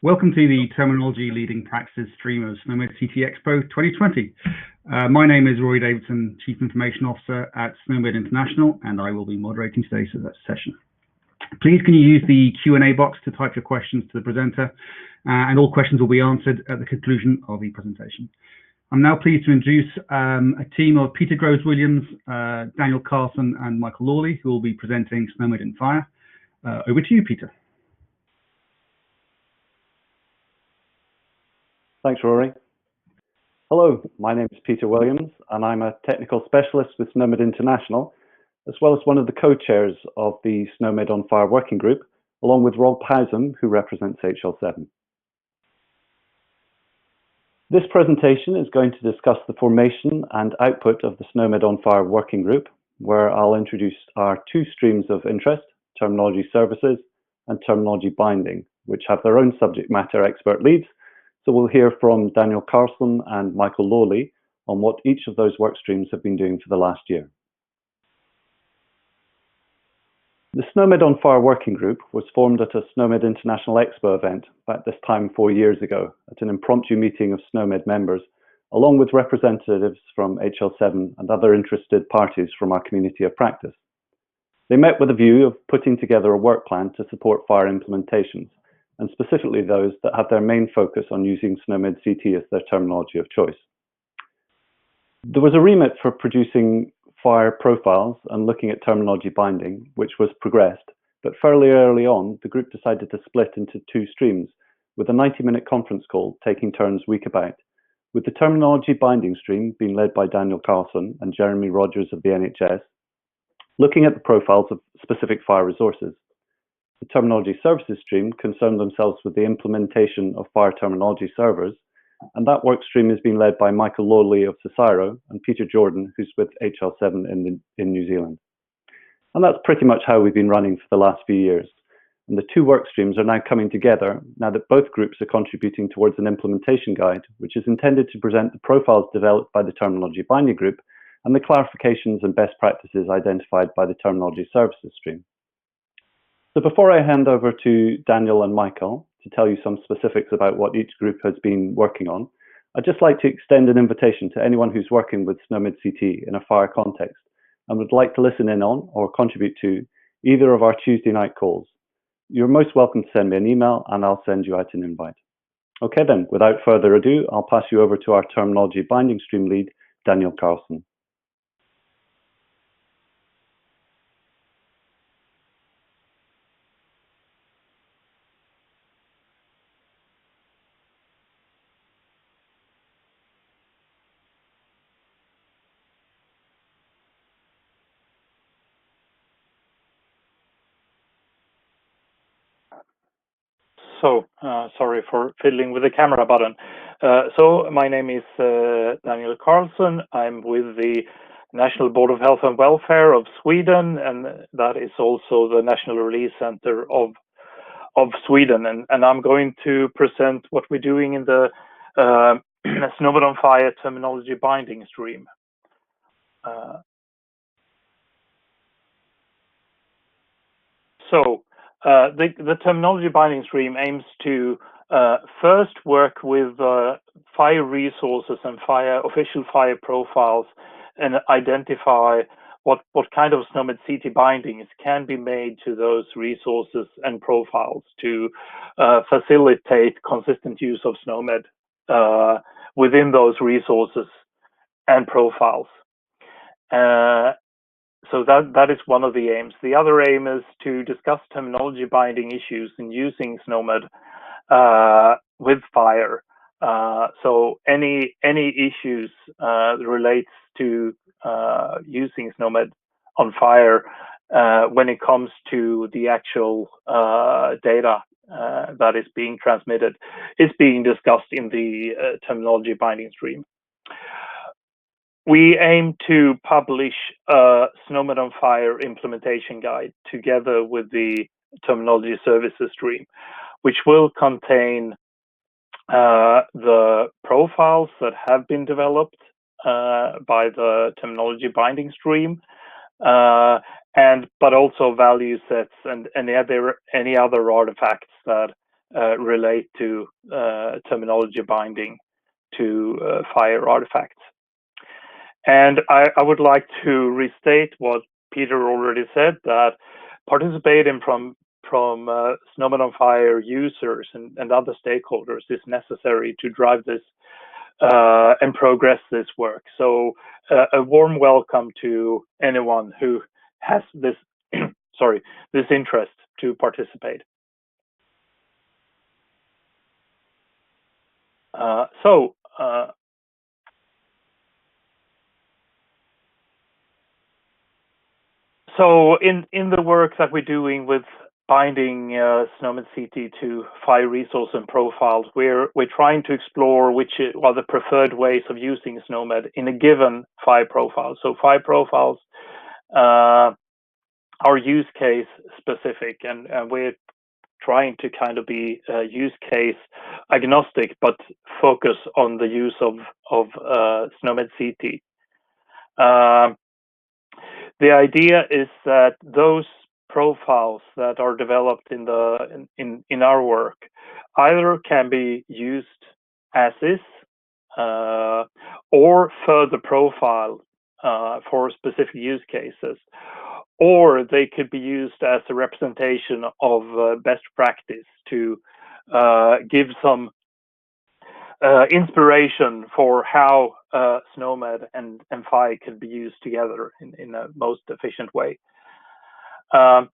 Welcome to the Terminology Leading Practices stream of SNOMED CT Expo 2020. My name is Rory Davidson, Chief Information Officer at SNOMED International, and I will be moderating today's session. Please can you use the Q&A box to type your questions to the presenter, and all questions will be answered at the conclusion of the presentation. I'm now pleased to introduce a team of Peter Groves-Williams, Daniel Karlsson, and Michael Lawley, who will be presenting SNOMED in FHIR. Over to you, Peter. Thanks, Rory. Hello, my name is Peter Williams, and I'm a technical specialist with SNOMED International, as well as one of the co-chairs of the SNOMED on FHIR working group, along with Rob Howsam, who represents HL7. This presentation is going to discuss the formation and output of the SNOMED on FHIR working group, where I'll introduce our two streams of interest, terminology services and terminology binding, which have their own subject matter expert leads. So we'll hear from Daniel Karlsson and Michael Lawley on what each of those work streams have been doing for the last year. The SNOMED on FHIR working group was formed at a SNOMED International Expo event back this time 4 years ago at an impromptu meeting of SNOMED members, along with representatives from HL7 and other interested parties from our community of practice. They met with a view of putting together a work plan to support FHIR implementations, and specifically those that have their main focus on using SNOMED CT as their terminology of choice. There was a remit for producing FHIR profiles and looking at terminology binding, which was progressed, but fairly early on, the group decided to split into two streams, with a 90-minute conference call taking turns week about, with the terminology binding stream being led by Daniel Karlsson and Jeremy Rogers of the NHS, looking at the profiles of specific FHIR resources. The terminology services stream concerned themselves with the implementation of FHIR terminology servers, and that work stream is being led by Michael Lawley of CSIRO and Peter Jordan, who's with HL7 in New Zealand. And that's pretty much how we've been running for the last few years. And the two work streams are now coming together now that both groups are contributing towards an implementation guide, which is intended to present the profiles developed by the terminology binding group and the clarifications and best practices identified by the terminology services stream. So before I hand over to Daniel and Michael to tell you some specifics about what each group has been working on, I'd just like to extend an invitation to anyone who's working with SNOMED CT in a FHIR context and would like to listen in on or contribute to either of our Tuesday night calls. You're most welcome to send me an email and I'll send you out an invite. Okay then, without further ado, I'll pass you over to our terminology binding stream lead, Daniel Karlsson. Sorry for fiddling with the camera button. So my name is Daniel Karlsson. I'm with the National Board of Health and Welfare of Sweden, and that is also the National Release Center of Sweden. And I'm going to present what we're doing in the SNOMED on FHIR terminology binding stream. The terminology binding stream aims to first work with FHIR resources and official FHIR profiles and identify what kind of SNOMED CT bindings can be made to those resources and profiles to facilitate consistent use of SNOMED within those resources and profiles. So that is one of the aims. The other aim is to discuss terminology binding issues in using SNOMED with FHIR. So any issues relates to using SNOMED on FHIR when it comes to the actual data that is being transmitted is being discussed in the terminology binding stream. We aim to publish a SNOMED on FHIR implementation guide together with the terminology services stream, which will contain the profiles that have been developed by the terminology binding stream, but also value sets and any other artifacts that relate to terminology binding to FHIR artifacts. And I would like to restate what Peter already said, that participating from SNOMED on FHIR users and other stakeholders is necessary to drive this and progress this work. So a warm welcome to anyone who has this this interest to participate. So in the work that we're doing with binding SNOMED CT to FHIR resource and profiles, we're trying to explore which are the preferred ways of using SNOMED in a given FHIR profile. So FHIR profiles are use case specific, and we're trying to kind of be use case agnostic, but focus on the use of SNOMED CT. The idea is that those profiles that are developed in our work either can be used as is or further profiled for specific use cases, or they could be used as a representation of best practice to give some inspiration for how SNOMED and FHIR can be used together in a most efficient way. I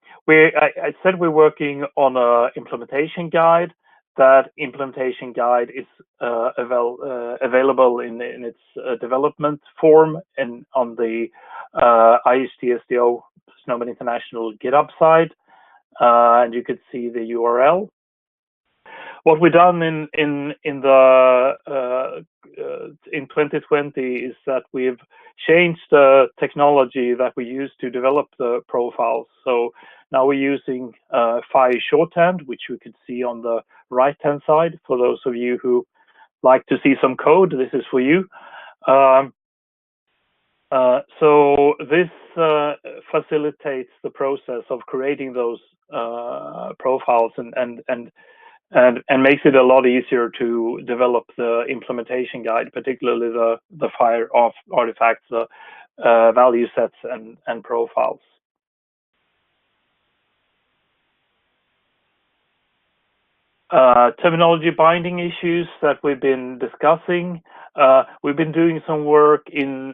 said we're working on an implementation guide. That implementation guide is available in its development form and on the IHTSDO SNOMED International GitHub side, and you could see the URL. What we've done in 2020 is that we've changed the technology that we use to develop the profiles. So now we're using FHIR shorthand, which you could see on the right-hand side. For those of you who like to see some code, this is for you. So this facilitates the process of creating those profiles and makes it a lot easier to develop the implementation guide, particularly the FHIR artifacts, the value sets and profiles. Terminology binding issues that we've been discussing. We've been doing some work in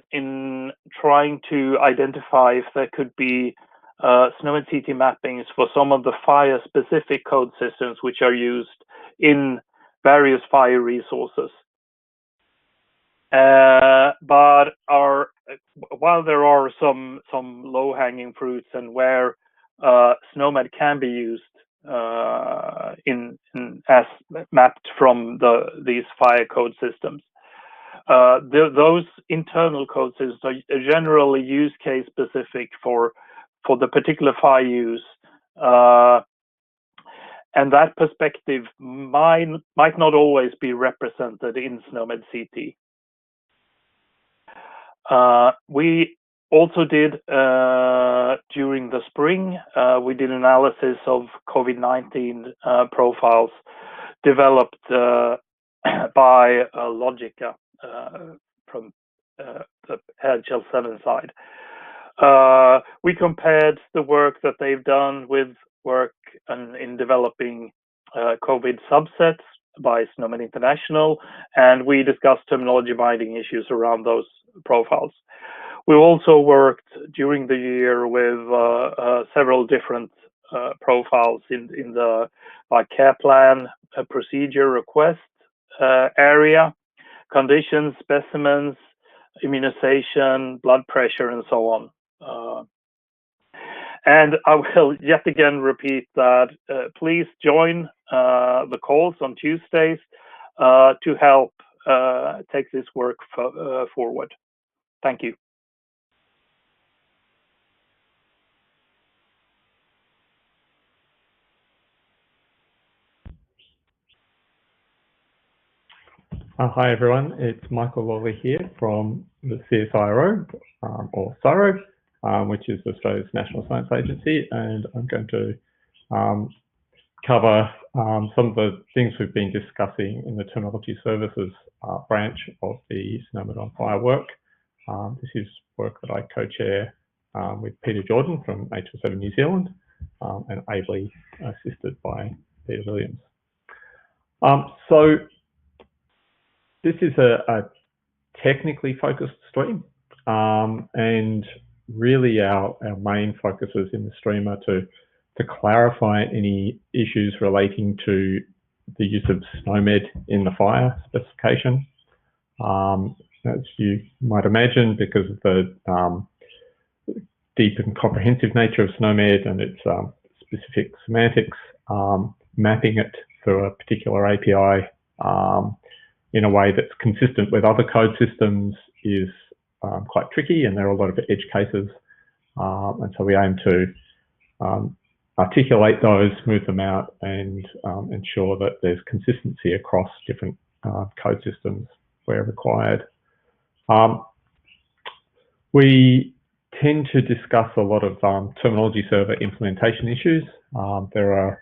trying to identify if there could be SNOMED CT mappings for some of the FHIR specific code systems which are used in various FHIR resources. But while there are some low-hanging fruits and where SNOMED can be used as mapped from these FHIR code systems, those internal code systems are generally use case specific for the particular FHIR use, and that perspective might not always be represented in SNOMED CT. We also did during the spring, we did analysis of COVID-19 profiles developed by Logica from the HL7 side. We compared the work that they've done with work in developing COVID subsets by SNOMED International, and we discussed terminology binding issues around those profiles. We also worked during the year with several different profiles in the care plan, procedure request area, conditions, specimens, immunization, blood pressure, and so on. And I will yet again repeat that please join the calls on Tuesdays to help take this work forward. Thank you. Hi everyone, it's Michael Lawley here from the CSIRO, or CSIRO, which is Australia's National Science Agency, and I'm going to cover some of the things we've been discussing in the terminology services branch of the SNOMED on FHIR work. This is work that I co-chair with Peter Jordan from HL7 New Zealand and ably assisted by Peter Williams. So this is a technically focused stream, and really our main focuses in the stream are to clarify any issues relating to the use of SNOMED in the FHIR specification. As you might imagine, because of the deep and comprehensive nature of SNOMED and its specific semantics, mapping it through a particular API in a way that's consistent with other code systems is quite tricky, and there are a lot of edge cases. And so we aim to articulate those, smooth them out, and ensure that there's consistency across different code systems where required. We tend to discuss a lot of terminology server implementation issues. There are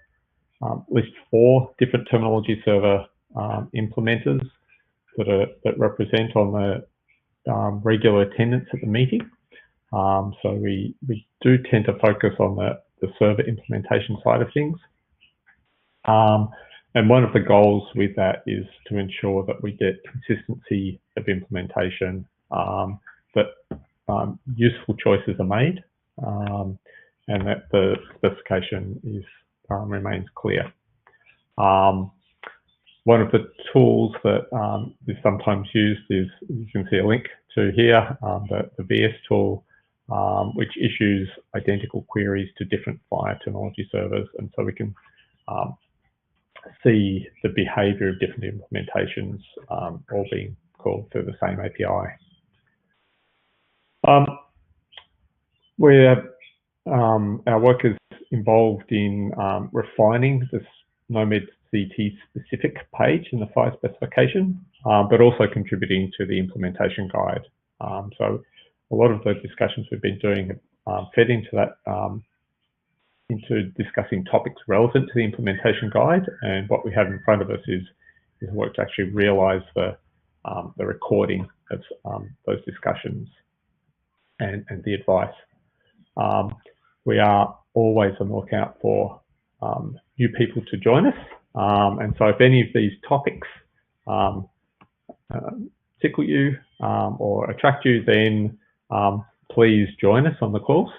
at least 4 different terminology server implementers that represent on the regular attendance at the meeting. So we do tend to focus on the server implementation side of things. And one of the goals with that is to ensure that we get consistency of implementation, that useful choices are made, and that the specification is remains clear. One of the tools that is sometimes used is, you can see a link to here, the VS tool, which issues identical queries to different FHIR terminology servers, and so we can see the behavior of different implementations all being called through the same API. Our work is involved in refining the SNOMED CT specific page in the FHIR specification, but also contributing to the implementation guide. So a lot of the discussions we've been doing fed into that, into discussing topics relevant to the implementation guide, and what we have in front of us is work to actually realise the recording of those discussions and the advice. We are always on the lookout for new people to join us, and so if any of these topics tickle you or attract you, then please join us on the course.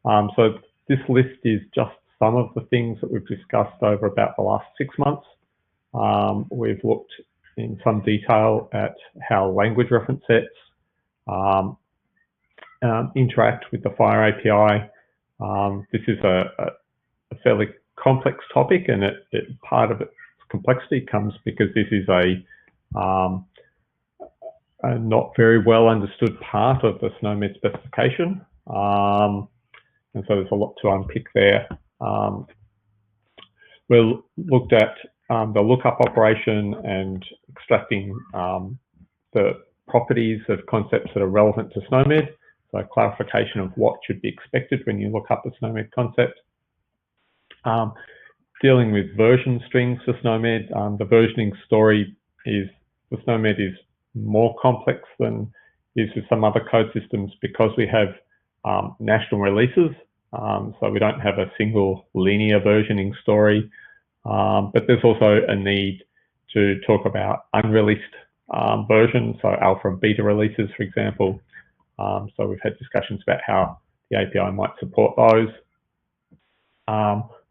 So this list is just some of the things that we've discussed over about the last 6 months. We've looked in some detail at how language reference sets interact with the FHIR API. This is a fairly complex topic, and part of its complexity comes because this is a not very well understood part of the SNOMED specification. And so there's a lot to unpick there. We looked at the lookup operation and extracting the properties of concepts that are relevant to SNOMED. So clarification of what should be expected when you look up a SNOMED concept. Dealing with version strings for SNOMED. The versioning story for SNOMED is more complex than is with some other code systems because we have national releases. So we don't have a single linear versioning story, but there's also a need to talk about unreleased versions, so alpha and beta releases, for example. So we've had discussions about how the API might support those.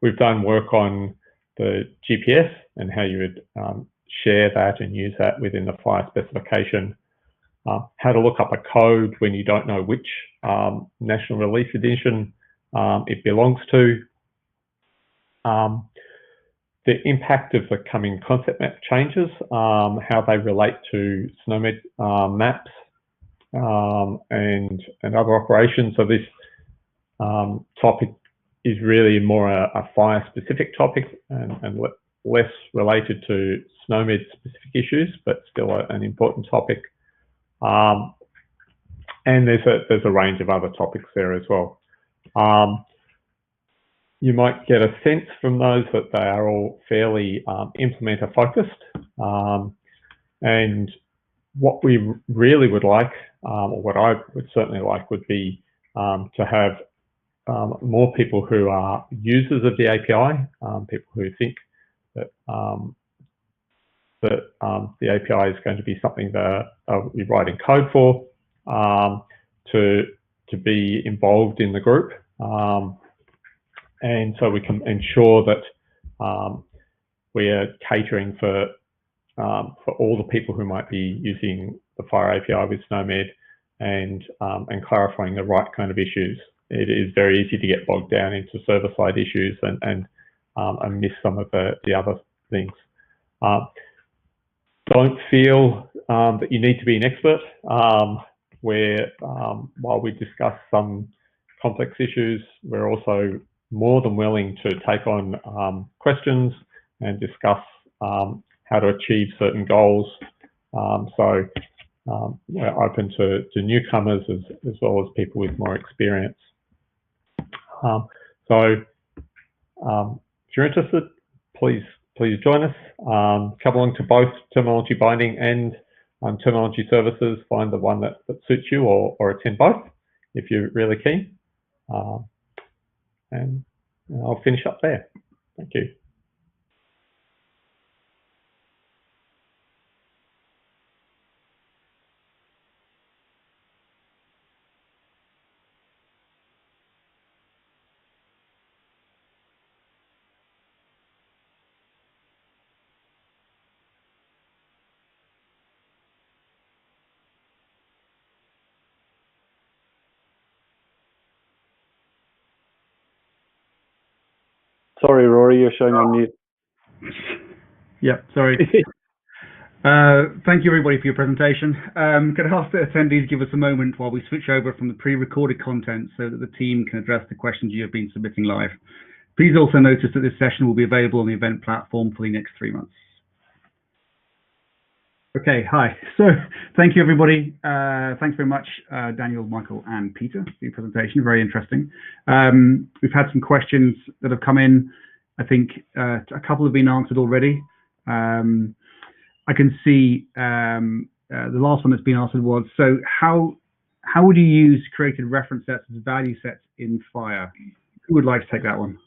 We've done work on the GPS and how you would share that and use that within the FHIR specification. How to look up a code when you don't know which national release edition it belongs to. The impact of the coming concept map changes, how they relate to SNOMED maps and other operations. So this topic is really more a FHIR specific topic and less related to SNOMED specific issues, but still an important topic. And there's a range of other topics there as well. you might get a sense from those that they are all fairly implementer focused. And what we really would like, or what I would certainly like, would be to have more people who are users of the API, people who think that the API is going to be something that you're writing code for, to be involved in the group, and so we can ensure that we are catering for all the people who might be using the FHIR API with SNOMED, and clarifying the right kind of issues. It is very easy to get bogged down into server-side issues and miss some of the other things. Don't feel that you need to be an expert. While we discuss some complex issues, we're also more than willing to take on questions and discuss how to achieve certain goals. So we're open to newcomers as well as people with more experience. So if you're interested, please join us. Come along to both terminology binding and terminology services. Find the one that suits you, or attend both if you're really keen. And I'll finish up there. Thank you. Sorry, Rory, you're showing on mute. Yep, sorry. Thank you, everybody, for your presentation. Could I ask the attendees give us a moment while we switch over from the pre-recorded content so that the team can address the questions you have been submitting live. Please also notice that this session will be available on the event platform for the next 3 months. Okay, hi. So thank you, everybody. Thanks very much, Daniel, Michael, and Peter, for your presentation. Very interesting. We've had some questions that have come in. I think a couple have been answered already. I can see the last one that's been answered was, so how would you use created reference sets as value sets in FHIR? Who would like to take that one?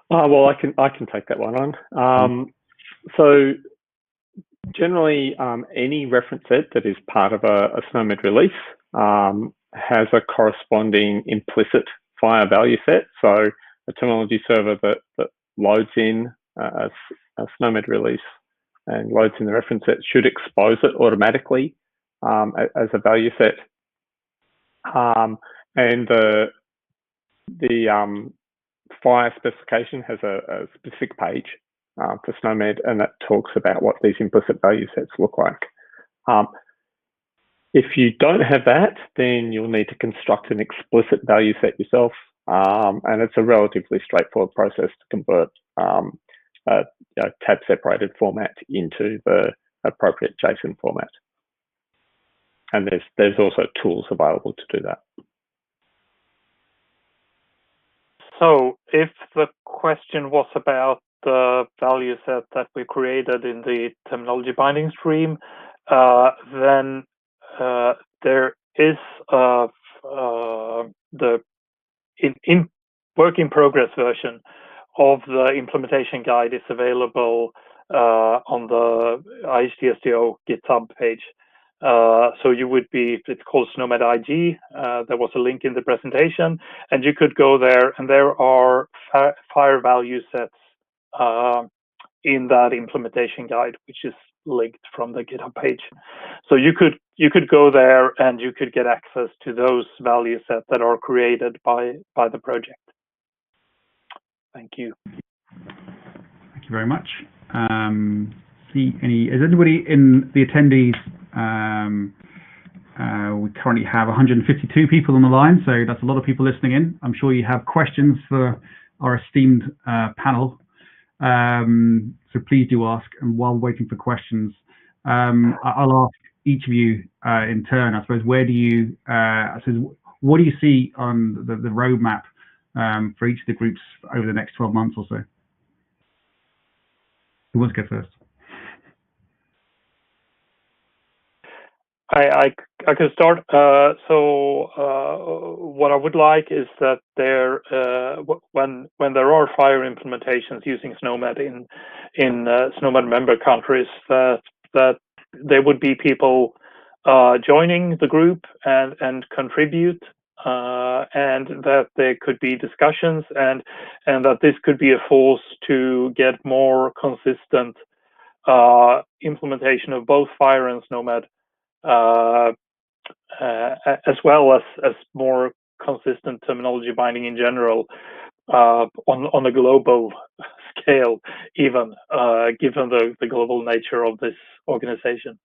Well, I can take that one on. So generally, any reference set that is part of a SNOMED release has a corresponding implicit FHIR value set. So a terminology server that loads in a SNOMED release and loads in the reference set should expose it automatically as a value set. And the FHIR specification has a specific page for SNOMED, and that talks about what these implicit value sets look like. If you don't have that, then you'll need to construct an explicit value set yourself, and it's a relatively straightforward process to convert a tab separated format into the appropriate JSON format. And there's also tools available to do that. So if the question was about the value set that we created in the terminology binding stream, then there is the in work in progress version of the implementation guide is available on the IHTSTO GitHub page. So you would be, it's called SNOMED IG. There was a link in the presentation, and you could go there, and there are FHIR value sets in that implementation guide, which is linked from the GitHub page. So you could go there and you could get access to those value sets that are created by the project. Thank you. Thank you very much. Is anybody in the attendees? We currently have 152 people on the line, so that's a lot of people listening in. I'm sure you have questions for our esteemed panel, so please do ask. And while waiting for questions, I'll ask each of you in turn, I suppose, where do you, what do you see on the roadmap for each of the groups over the next 12 months or so? Who wants to go first? I can start. So what I would like is that there, when there are FHIR implementations using SNOMED in SNOMED member countries, that there would be people joining the group and contribute, and that there could be discussions, and that this could be a force to get more consistent implementation of both FHIR and SNOMED. As well as more consistent terminology binding in general on a global scale, even given the global nature of this organization.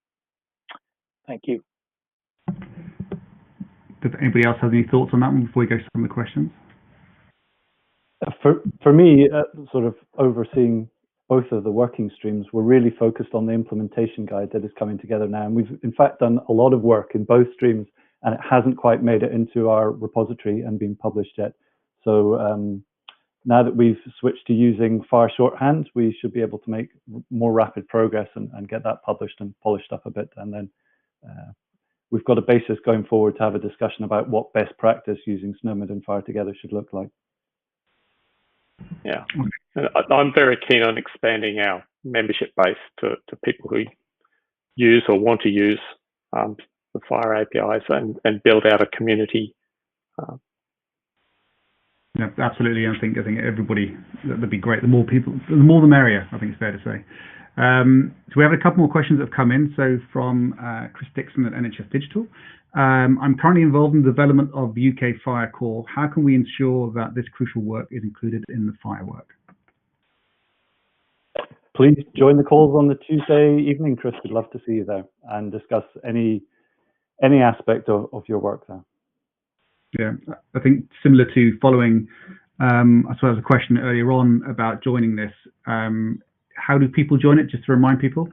Thank you. Does anybody else have any thoughts on that one before we go to some of the questions? For me, sort of overseeing both of the working streams, we're really focused on the implementation guide that is coming together now. And we've in fact done a lot of work in both streams, and it hasn't quite made it into our repository and been published yet. So now that we've switched to using FHIR shorthand, we should be able to make more rapid progress and get that published and polished up a bit. And then we've got a basis going forward to have a discussion about what best practice using SNOMED and FHIR together should look like. Yeah, I'm very keen on expanding our membership base to people who use or want to use the FHIR APIs and build out a community. Yeah, absolutely. I think everybody, that'd be great. The more people, the more the merrier, I think it's fair to say. So we have a couple more questions that have come in. So from Chris Dixon at NHS Digital. I'm currently involved in the development of UK FHIR core. How can we ensure that this crucial work is included in the FHIR work? Please join the calls on the Tuesday evening, Chris. We'd love to see you there and discuss any aspect of your work there. Yeah, I think similar to following, I suppose a question earlier on about joining this. How do people join it, just to remind people?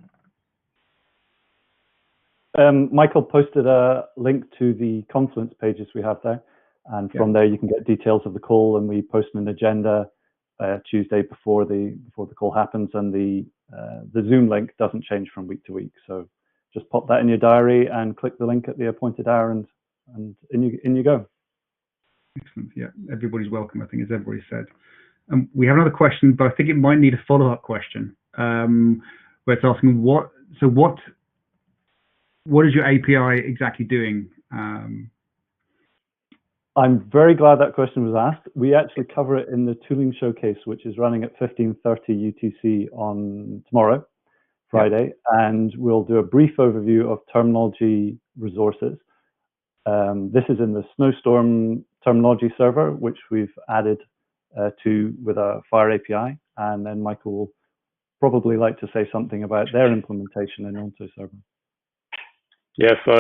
Michael posted a link to the Confluence pages we have there, and from there you can get details of the call, and we post an agenda Tuesday before the call happens, and the Zoom link doesn't change from week to week. So just pop that in your diary and click the link at the appointed hour, and in you go. Excellent. Yeah, everybody's welcome, I think, as everybody said. We have another question, but I think it might need a follow-up question, where it's asking what is your API exactly doing? I'm very glad that question was asked. We actually cover it in the tooling showcase, which is running at 15:30 UTC on tomorrow, Friday, and we'll do a brief overview of terminology resources. This is in the Snowstorm terminology server, which we've added with a FHIR API, and then Michael will probably like to say something about their implementation in Onto server. Yeah, so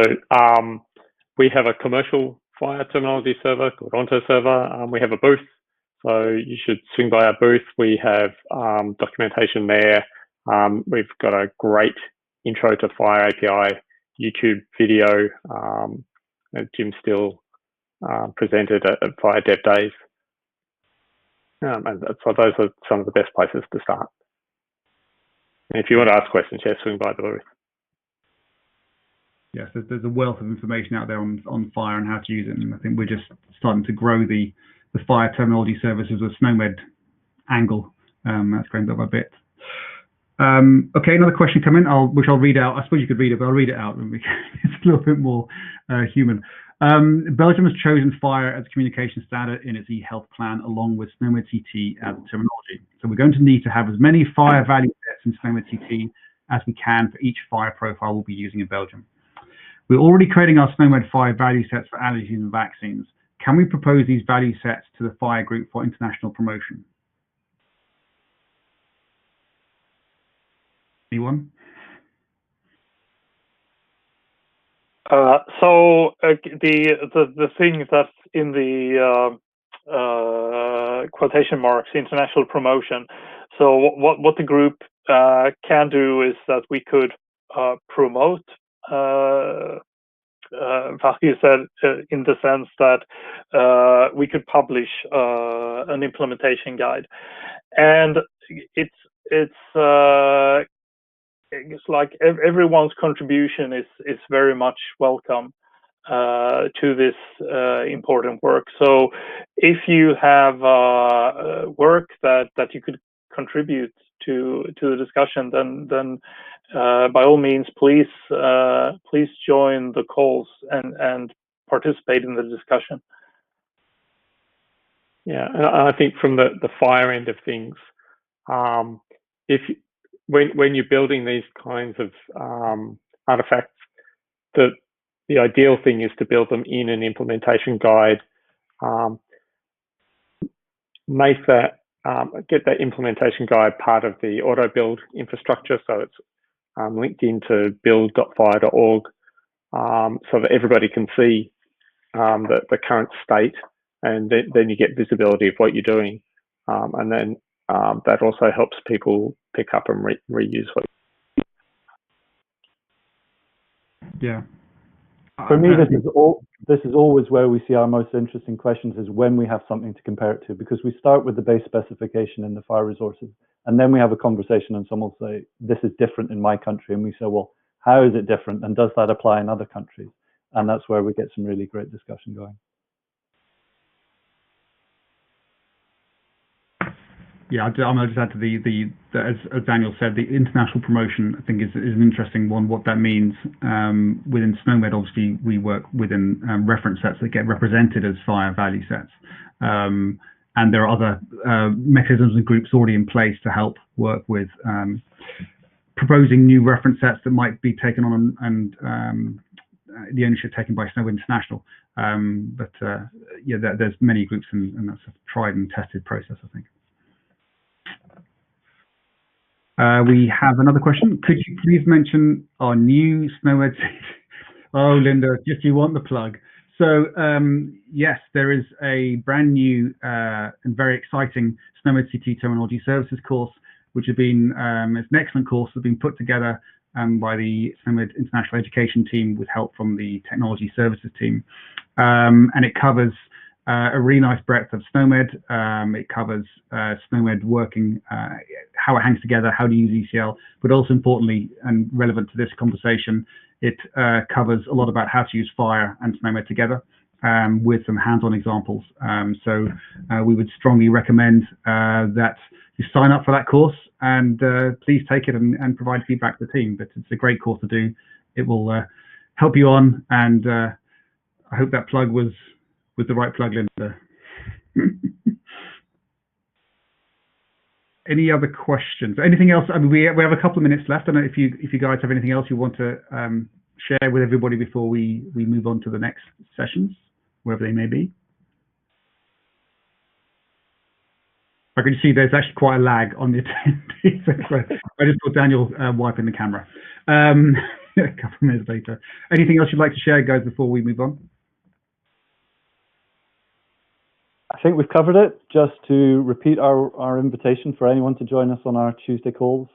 we have a commercial FHIR terminology server called Onto server. We have a booth, so you should swing by our booth. We have documentation there. We've got a great intro to FHIR API YouTube video. Jim Still presented at FHIR Dev Days. And so those are some of the best places to start. And if you want to ask questions, yeah, swing by the booth. Yes, there's a wealth of information out there on FHIR and how to use it, and I think we're just starting to grow the FHIR terminology services with SNOMED angle. That's growing bit by bit. Okay, another question come in, which I'll read out. I suppose you could read it, but I'll read it out. It's a little bit more human. Belgium has chosen FHIR as a communication standard in its e-health plan, along with SNOMED CT as terminology. So we're going to need to have as many FHIR value sets in SNOMED CT as we can for each FHIR profile we'll be using in Belgium. We're already creating our SNOMED FHIR value sets for allergies and vaccines. Can we propose these value sets to the FHIR group for international promotion? Anyone? So the thing that's in the quotation marks, international promotion. So what the group can do is that we could promote Vahir said, in the sense that we could publish an implementation guide, and it's like everyone's contribution is very much welcome to this important work. So if you have work that you could contribute to the discussion, then by all means, please join the calls and participate in the discussion. Yeah, and I think from the FHIR end of things, when you're building these kinds of artifacts, the ideal thing is to build them in an implementation guide. Make that get that implementation guide part of the auto build infrastructure, so it's linked into build.fhir.org, so that everybody can see the current state, and then you get visibility of what you're doing, and then that also helps people pick up and reuse what. Yeah. For me, this is always where we see our most interesting questions, is when we have something to compare it to, because we start with the base specification in the FHIR resources, and then we have a conversation and someone will say, this is different in my country. And we say, well, how is it different? And does that apply in other countries? And that's where we get some really great discussion going. Yeah, I'm going to just add to as Daniel said, the international promotion, I think, is an interesting one. What that means within SNOMED, obviously, we work within reference sets that get represented as FHIR value sets. And there are other mechanisms and groups already in place to help work with proposing new reference sets that might be taken on and the ownership taken by SNOMED International. Yeah, there's many groups, and that's a tried and tested process, I think. We have another question. Could you please mention our new SNOMED? Oh, Linda, just you want the plug. So yes, there is a brand new and very exciting SNOMED CT terminology services course, which has been it's an excellent course that's been put together by the SNOMED International Education team with help from the technology services team, and it covers a really nice breadth of SNOMED. It covers SNOMED working, how it hangs together, how to use ECL, but also importantly and relevant to this conversation, it covers a lot about how to use FHIR and SNOMED together with some hands-on examples. So we would strongly recommend that you sign up for that course and please take it and provide feedback to the team. But it's a great course to do. It will help you on, and I hope that plug was the right plug, Linda. Any other questions? Anything else? I mean, we have a couple of minutes left. I don't know if you guys have anything else you want to share with everybody before we move on to the next sessions, wherever they may be. I can see there's actually quite a lag on the attendees. I just saw Daniel wiping the camera. A couple of minutes later. Anything else you'd like to share, guys, before we move on? I think we've covered it. Just to repeat our invitation for anyone to join us on our Tuesday calls.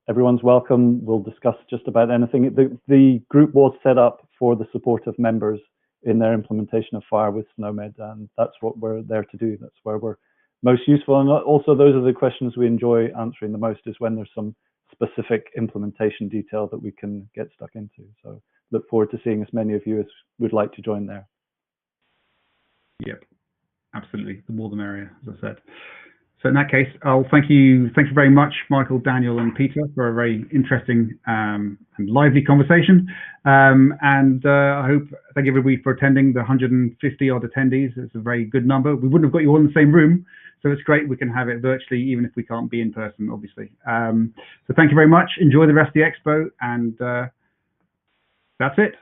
Everyone's welcome. We'll discuss just about anything. The group was set up for the support of members in their implementation of FHIR with SNOMED, and that's what we're there to do. That's where we're most useful. And also, those are the questions we enjoy answering the most, is when there's some specific implementation detail that we can get stuck into. So look forward to seeing as many of you as would like to join there. Yep. Absolutely, the more the merrier, as I said. So in that case, I'll thank you very much, Michael, Daniel, and Peter, for a very interesting and lively conversation. And I thank everybody for attending. The 150 odd attendees, it's a very good number. We wouldn't have got you all in the same room, so it's great we can have it virtually, even if we can't be in person, obviously. So thank you very much. Enjoy the rest of the expo, and that's it.